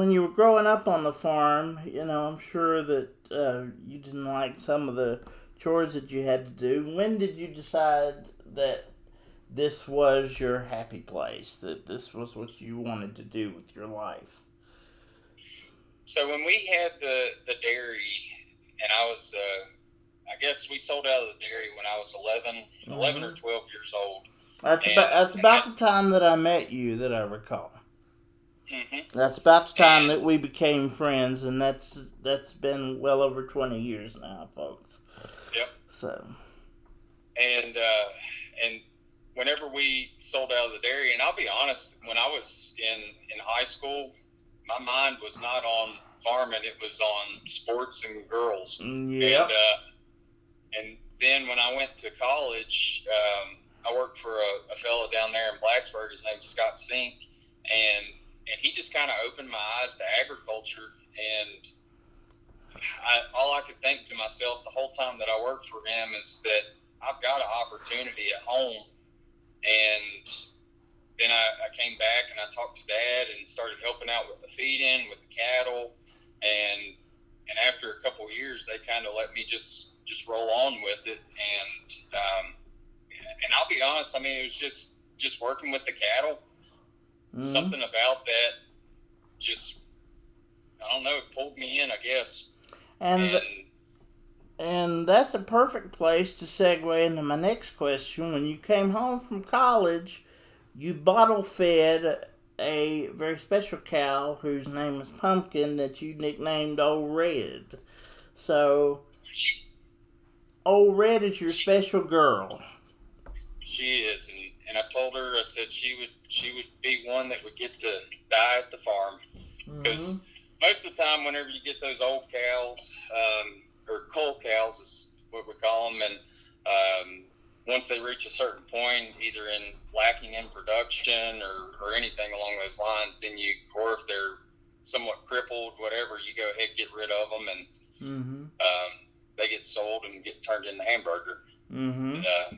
When you were growing up on the farm, I'm sure that you didn't like some of the chores that you had to do. When did you decide that this was your happy place, that this was what you wanted to do with your life? So when we had the dairy, and I guess we sold out of the dairy when I was 11 or Mm-hmm. 12 years old. That's about And, that's and about the time that I met you, that I recall. hmm That's about the time and that we became friends, and that's been well over 20 years now, folks. yep. So. And whenever we sold out of the dairy, and I'll be honest, when I was in high school, my mind was not on farming; it was on sports and girls. And Yep. and then when I went to college, I worked for a fellow down there in Blacksburg. His name's Scott Sink, and he just kind of opened my eyes to agriculture. And all I could think to myself the whole time that I worked for him is that I've got an opportunity at home. And then I came back and I talked to Dad and started helping out with the feeding, with the cattle, and after a couple of years, they kind of let me just roll on with it. And I'll be honest, I mean, it was just working with the cattle. Mm-hmm. Something about that just, I don't know, it pulled me in, I guess. And And and that's a perfect place to segue into my next question. When you came home from college, you bottle fed a very special cow whose name was Pumpkin that you nicknamed Old Red. So, Old Red is your she, special girl. she is, and I told her, I said she would be one that would get to die at the farm. Mm-hmm. Because most of the time, whenever you get those old cows, or cull cows is what we call them, and once they reach a certain point, either in lacking in production or anything along those lines, then or if they're somewhat crippled, whatever, you go ahead and get rid of them, and Mm-hmm. they get sold and get turned into hamburger. Mm-hmm. Uh,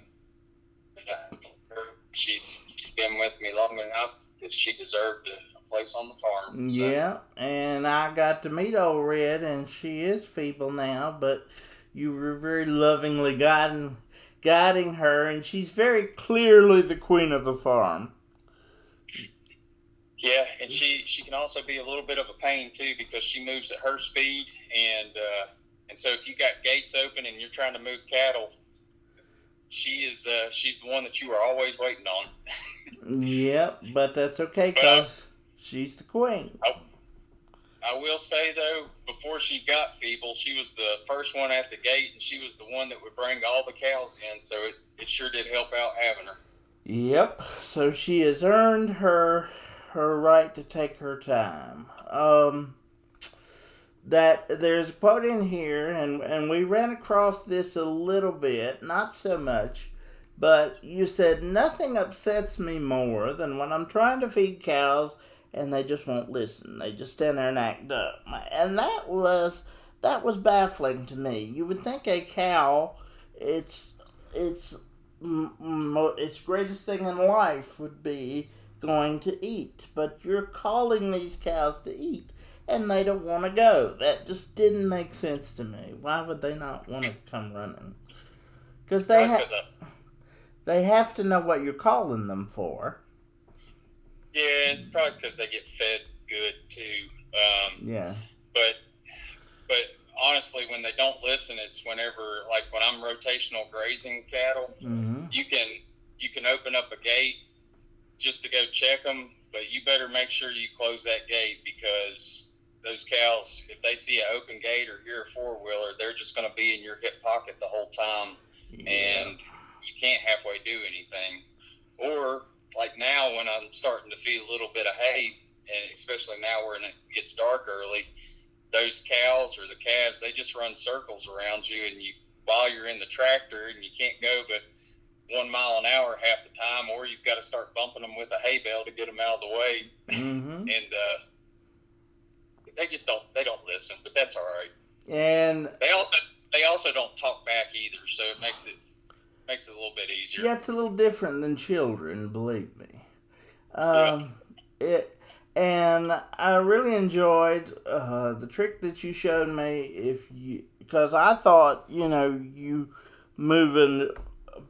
she's been with me long enough that she deserved a place on the farm. So Yeah, and I got to meet Old Red, and she is feeble now, but you were very lovingly guiding her, and she's very clearly the queen of the farm. yeah, and she can also be a little bit of a pain too because she moves at her speed, and so if you got gates open and you're trying to move cattle, she's the one that you are always waiting on. Yep, but that's okay, But because she's the queen. I I will say though, before she got feeble, she was the first one at the gate, and she was the one that would bring all the cows in. So it sure did help out having her. Yep, so she has earned her right to take her time. That there's a quote in here, and we ran across this a little bit, not so much, but you said nothing upsets me more than when I'm trying to feed cows and they just won't listen. They just stand there and act up, and that was baffling to me. You would think a cow, its its its greatest thing in life would be going to eat, but you're calling these cows to eat and they don't want to go. That just didn't make sense to me. Why would they not want to come running? Because Probably because they have to know what you're calling them for. probably because they get fed good too. Yeah. But but honestly, when they don't listen, it's whenever like when I'm rotational grazing cattle, Mm-hmm. you can open up a gate just to go check them, but you better make sure you close that gate because those cows, if they see an open gate or hear a four wheeler, they're just going to be in your hip pocket the whole time, Yeah. and you can't halfway do anything. Or like now, when I'm starting to feed a little bit of hay, and especially now when it gets dark early, those cows or the calves, they just run circles around you, and you while you're in the tractor, and you can't go but 1 mile an hour half the time, or you've got to start bumping them with a hay bale to get them out of the way. Mm-hmm. And they don't listen, but that's all right. And They also don't talk back either, so it makes it a little bit easier. yeah, it's a little different than children, believe me. Yeah. Um, it And I really enjoyed the trick that you showed me. Because I thought, you moving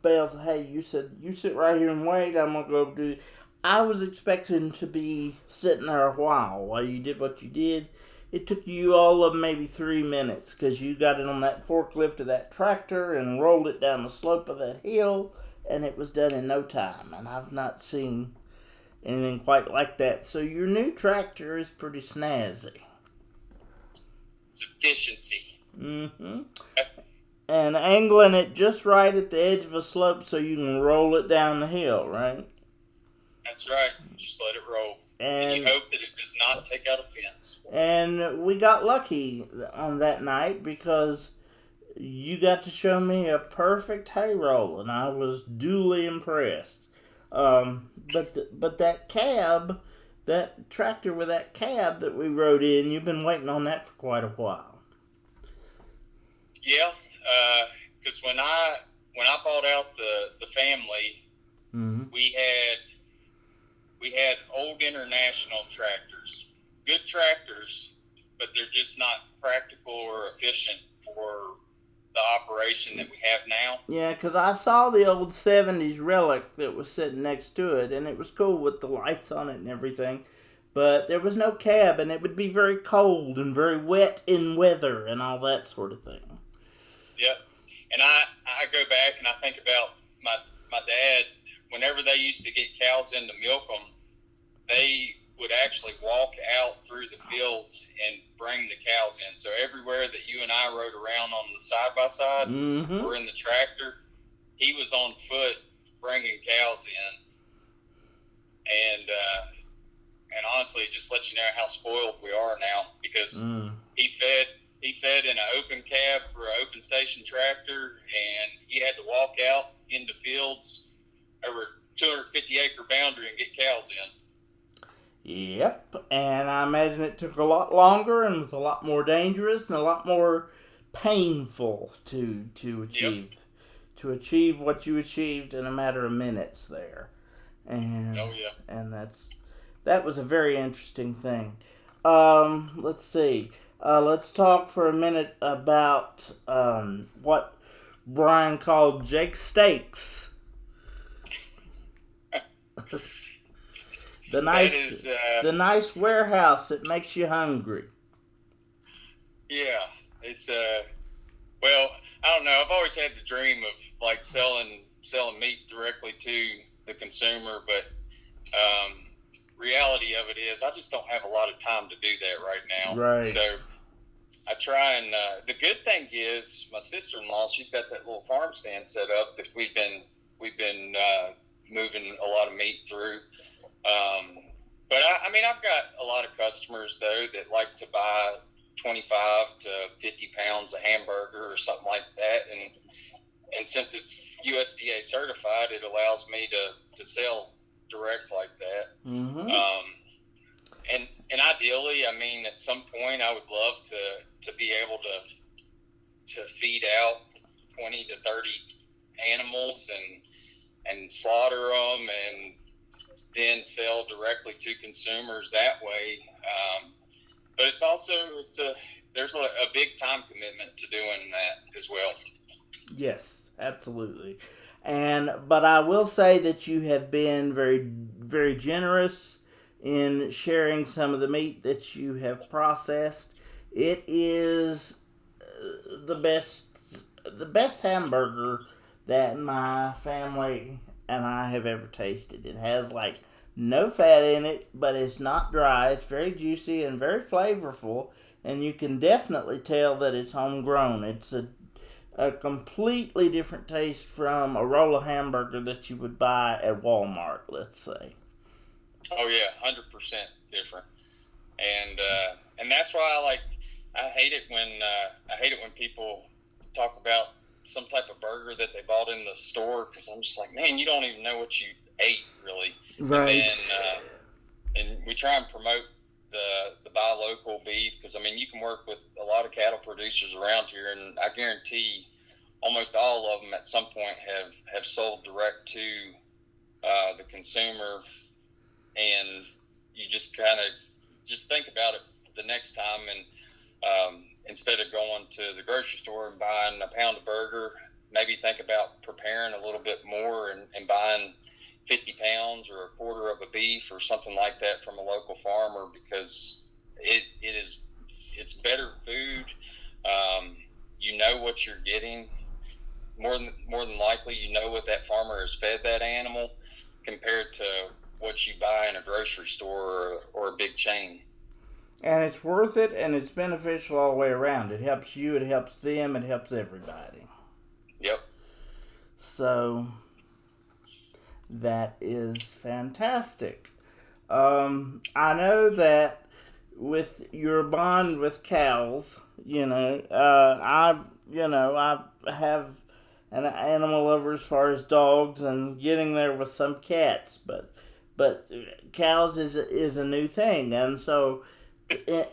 bells. Hey, you said you sit right here and wait. I'm gonna go do. I was expecting to be sitting there a while you did what you did. It took you all of maybe 3 minutes because you got it on that forklift of that tractor and rolled it down the slope of that hill, and it was done in no time. And I've not seen anything quite like that. So your new tractor is pretty snazzy. It's efficiency. Mm-hmm. And angling it just right at the edge of a slope so you can roll it down the hill, right? That's right. Just let it roll. And you hope that it does not take out a fence. And we got lucky on that night because you got to show me a perfect hay roll, and I was duly impressed. But that cab, that tractor with that cab that we rode in, you've been waiting on that for quite a while. Yeah, because when I bought out the family, mm-hmm. we had old International tractors, good tractors, but they're just not practical or efficient for the operation that we have now. Yeah, because I saw the old 70s Relic that was sitting next to it, and it was cool with the lights on it and everything, but there was no cab, and it would be very cold and very wet in weather and all that sort of thing. Yep. And I go back and I think about my dad. Whenever they used to get cows in to milk them, they would actually walk out through the fields and bring the cows in. So everywhere that you and I rode around on the side-by-side mm-hmm. or in the tractor, he was on foot bringing cows in. And honestly, it just lets you know how spoiled we are now because he fed in an open cab for an open station tractor, and he had to walk out into fields over 250-acre boundary and get cows in. Yep, and I imagine it took a lot longer and was a lot more dangerous and a lot more painful to achieve. Yep. To achieve what you achieved in a matter of minutes there. And and that was a very interesting thing. Let's see. Let's talk for a minute about what Brian called Jake Steaks. The nice warehouse that makes you hungry. Yeah, it's well, I don't know. I've always had the dream of like selling meat directly to the consumer, but reality of it is I just don't have a lot of time to do that right now. Right. So I try and the good thing is my sister-in-law, she's got that little farm stand set up that we've been moving a lot of meat through. But I mean, I've got a lot of customers though that like to buy 25 to 50 pounds of hamburger or something like that, and since it's USDA certified, it allows me to sell direct like that. Mm-hmm. And ideally, I mean, at some point, I would love to be able to feed out 20 to 30 animals and slaughter them and then sell directly to consumers that way. But it's also there's a big time commitment to doing that as well. Yes, absolutely. But I will say that you have been very, very generous in sharing some of the meat that you have processed. It is the best hamburger that my family and I have ever tasted. It has like no fat in it, but it's not dry. It's very juicy and very flavorful, and you can definitely tell that it's homegrown. It's a completely different taste from a roll of hamburger that you would buy at Walmart, let's say. Oh yeah, 100% different, and that's why I hate it when people talk about some type of burger that they bought in the store, because I'm just like, man, you don't even know what you ate really. Right. And we try and promote the buy local beef, because I mean you can work with a lot of cattle producers around here, and I guarantee almost all of them at some point have sold direct to the consumer, and you just kind of just think about it the next time, and instead of going to the grocery store and buying a pound of burger, maybe think about preparing a little bit more and buying 50 pounds or a quarter of a beef or something like that from a local farmer, because it's better food. You know what you're getting. More than likely, you know what that farmer has fed that animal compared to what you buy in a grocery store or a big chain. And it's worth it, and it's beneficial all the way around. It helps you, it helps them, it helps everybody. Yep. So that is fantastic. I know that with your bond with cows, I have an animal lover as far as dogs, and getting there with some cats, but cows is a new thing, and so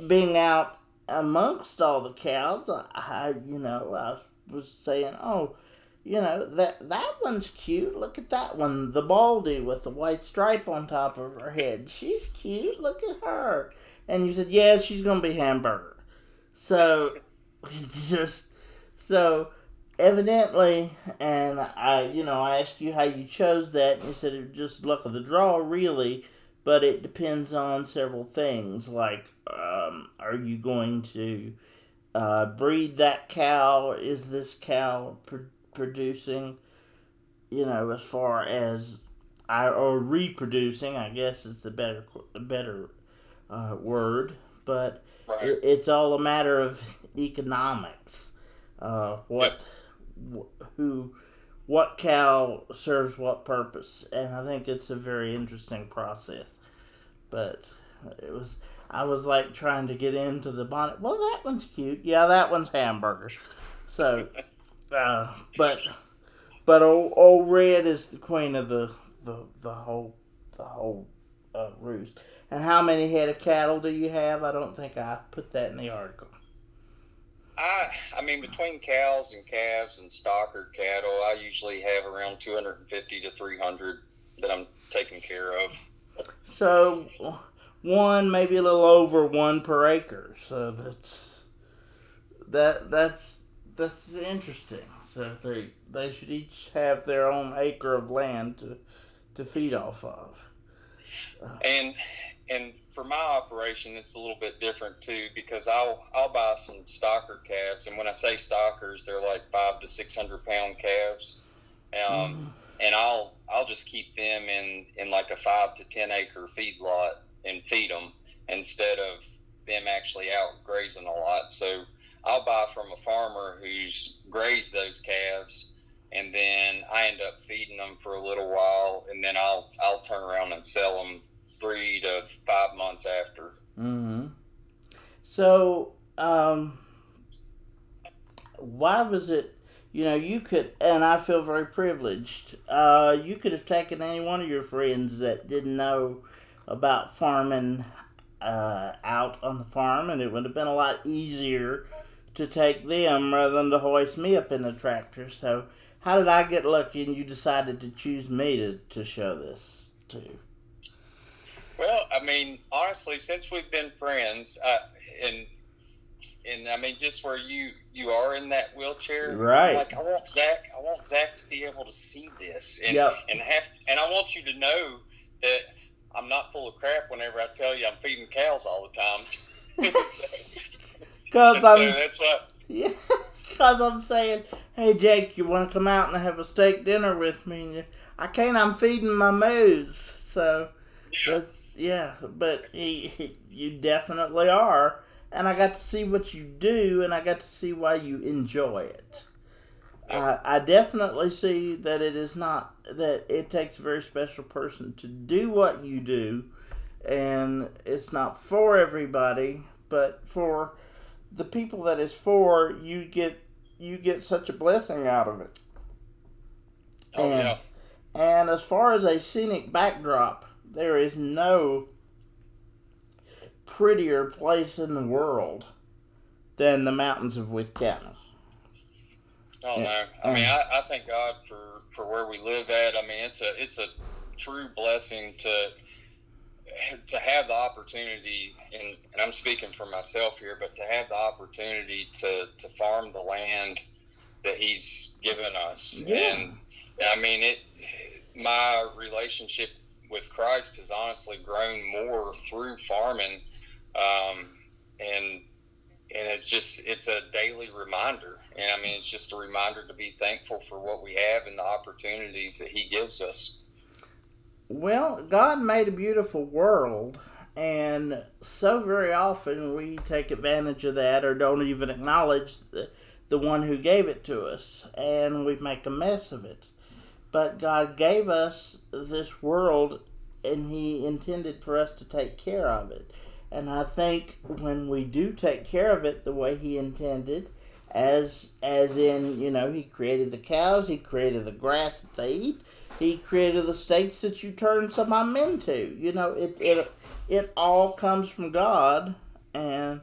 being out amongst all the cows, I was saying, oh, that one's cute. Look at that one, the Baldy with the white stripe on top of her head. She's cute. Look at her. And you said, yeah, she's gonna be Hamburger. So evidently, and I asked you how you chose that, and you said it was just luck of the draw, really. But it depends on several things, like are you going to breed that cow? Is this cow producing, as far as or reproducing, I guess is the better word, but right. It's all a matter of economics. What cow serves what purpose, and I think it's a very interesting process. But I was like trying to get into the bonnet. Well, that one's cute. Yeah, that one's Hamburger. So, but old Red is the queen of the whole roost. And how many head of cattle do you have? I don't think I put that in the article. I mean, between cows and calves and stocker cattle, I usually have around 250 to 300 that I'm taking care of. So, one, maybe a little over one per acre. So that's interesting. So they should each have their own acre of land to feed off of. And for my operation, it's a little bit different too, because I'll buy some stocker calves, and when I say stockers, they're like 500 to 600 pound calves, and I'll just keep them in like a 5 to 10 acre feed lot and feed them instead of them actually out grazing a lot. So I'll buy from a farmer who's grazed those calves, and then I end up feeding them for a little while, and then I'll turn around and sell them breed of 5 months after. Mm-hmm. So, why was it? You could, and I feel very privileged. You could have taken any one of your friends that didn't know about farming out on the farm, and it would have been a lot easier to take them rather than to hoist me up in the tractor. So, how did I get lucky and you decided to choose me to show this to? Well, I mean, honestly, since we've been friends, and I mean, just where you are in that wheelchair, right? Like, I want Zach to be able to see this, and yep. and I want you to know that I'm not full of crap whenever I tell you I'm feeding cows all the time. Because so that's what. Yeah, because I'm saying, hey Jake, you want to come out and have a steak dinner with me? I can't. I'm feeding my moose, so. But you definitely are, and I got to see what you do, and I got to see why you enjoy it. I definitely see that it is not, that it takes a very special person to do what you do, and it's not for everybody, but for the people that it's for, you get such a blessing out of it. And as far as a scenic backdrop, there is no prettier place in the world than the mountains of Wythe County. Oh no! I mean, I thank God for where we live at. I mean, it's a true blessing to to have the opportunity, and I'm speaking for myself here, but to have the opportunity to farm the land that he's given us. Yeah. And I mean, my relationship with Christ has honestly grown more through farming. And it's a daily reminder. And I mean, it's just a reminder to be thankful for what we have and the opportunities that he gives us. Well, God made a beautiful world, and so very often we take advantage of that or don't even acknowledge the one who gave it to us, and we make a mess of it. But God gave us this world, and he intended for us to take care of it. And I think when we do take care of it the way he intended, as in, he created the cows, he created the grass that they eat, he created the steaks that you turn some of them into. It all comes from God, and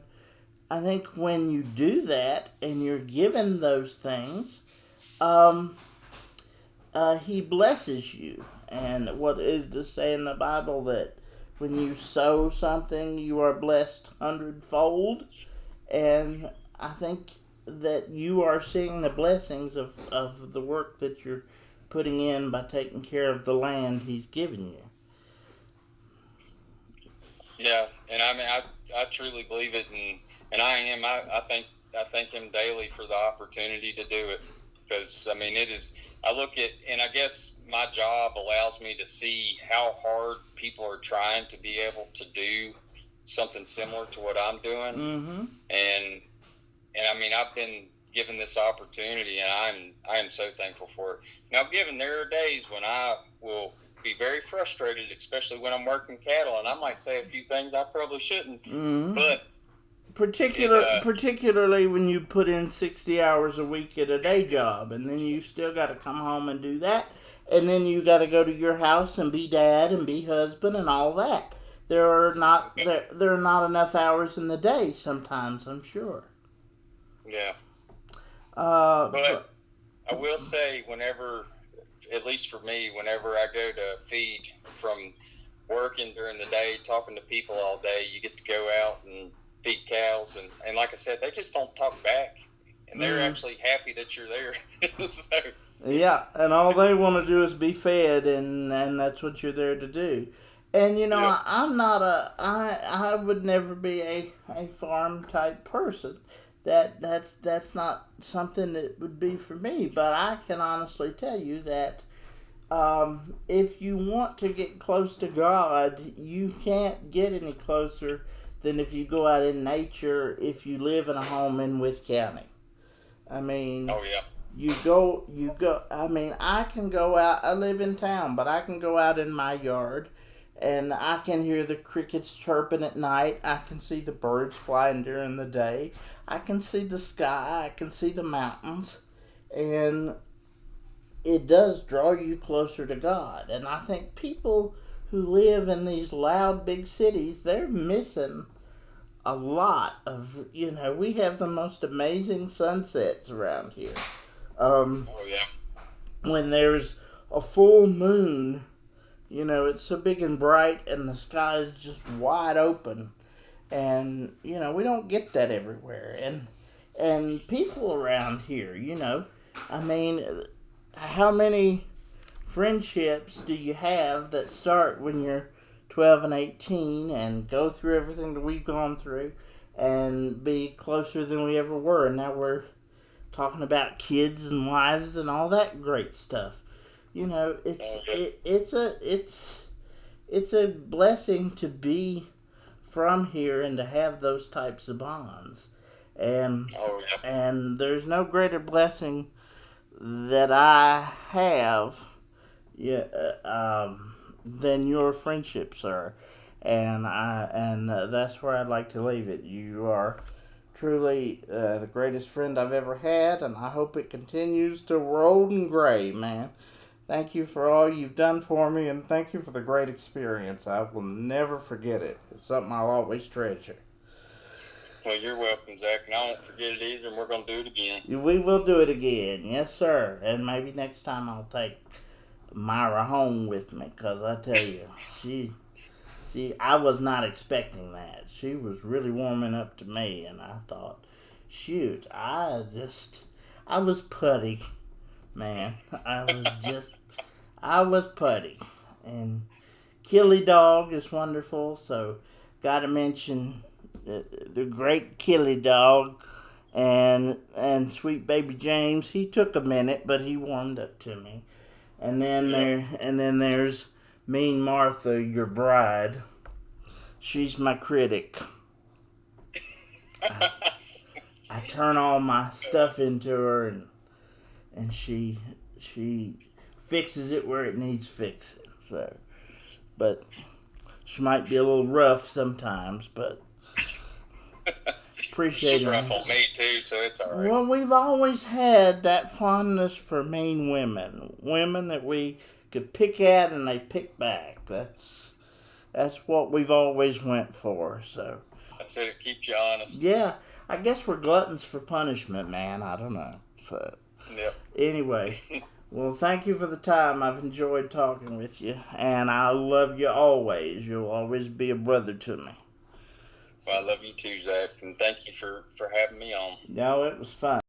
I think when you do that and you're given those things, he blesses you. And what is to say in the Bible that when you sow something, you are blessed hundredfold. And I think that you are seeing the blessings of the work that you're putting in by taking care of the land he's given you. Yeah, and I mean, I truly believe it, and I thank him daily for the opportunity to do it, because I mean, I look at, and I guess my job allows me to see how hard people are trying to be able to do something similar to what I'm doing. Mm-hmm. And I mean, I've been given this opportunity, and I am so thankful for it. Now, given there are days when I will be very frustrated, especially when I'm working cattle, and I might say a few things I probably shouldn't. Mm-hmm. But particularly when you put in 60 hours a week at a day job, and then you still got to come home and do that, and then you got to go to your house and be dad and be husband and all that. There are not enough hours in the day sometimes, I'm sure. Yeah. But I will say, whenever, at least for me, whenever I go to feed, from working during the day, talking to people all day, you get to go out and feed cows, and like I said, they just don't talk back, and they're actually happy that you're there. So, yeah, and all they want to do is be fed, and that's what you're there to do. And yep. I would never be a farm type person. That's not something that would be for me. But I can honestly tell you that if you want to get close to God, you can't get any closer than if you go out in nature, if you live in a home in Wythe County. I mean, oh yeah. You go. I mean, I can go out. I live in town, but I can go out in my yard, and I can hear the crickets chirping at night. I can see the birds flying during the day. I can see the sky. I can see the mountains, and it does draw you closer to God. And I think people who live in these loud big cities, they're missing a lot of, we have the most amazing sunsets around here. Oh yeah. When there's a full moon, it's so big and bright and the sky is just wide open. And, we don't get that everywhere. And people around here, I mean, how many friendships do you have that start when you're 12 and 18 and go through everything that we've gone through and be closer than we ever were? And now we're talking about kids and wives and all that great stuff. It's a blessing to be from here and to have those types of bonds. And and there's no greater blessing that I have than your friendship, sir. And that's where I'd like to leave it. You are truly the greatest friend I've ever had, and I hope it continues to roll and gray, man. Thank you for all you've done for me, and thank you for the great experience. I will never forget it. It's something I'll always treasure. Well, you're welcome, Zach, and I won't forget it either, and we're going to do it again. We will do it again, yes, sir. And maybe next time I'll take Myra home with me, because I tell you, I was not expecting that. She was really warming up to me, and I thought, shoot, I was putty, man. I was putty. And Killy Dog is wonderful, so got to mention the great Killy Dog and Sweet Baby James. He took a minute, but he warmed up to me. And then there's Mean Martha, your bride. She's my critic. I turn all my stuff into her, and she fixes it where it needs fixing. So, but she might be a little rough sometimes, but appreciate She's her. rough on me too, so it's all right. Well, we've always had that fondness for mean women that we could pick at and they pick back. That's what we've always went for. So That's it. It keeps you honest. yeah, I guess we're gluttons for punishment, man. I don't know. So Yep. anyway, well, thank you for the time. I've enjoyed talking with you, and I love you always. You'll always be a brother to me. Well, I love you too, Zach, and thank you for having me on. No, it was fun.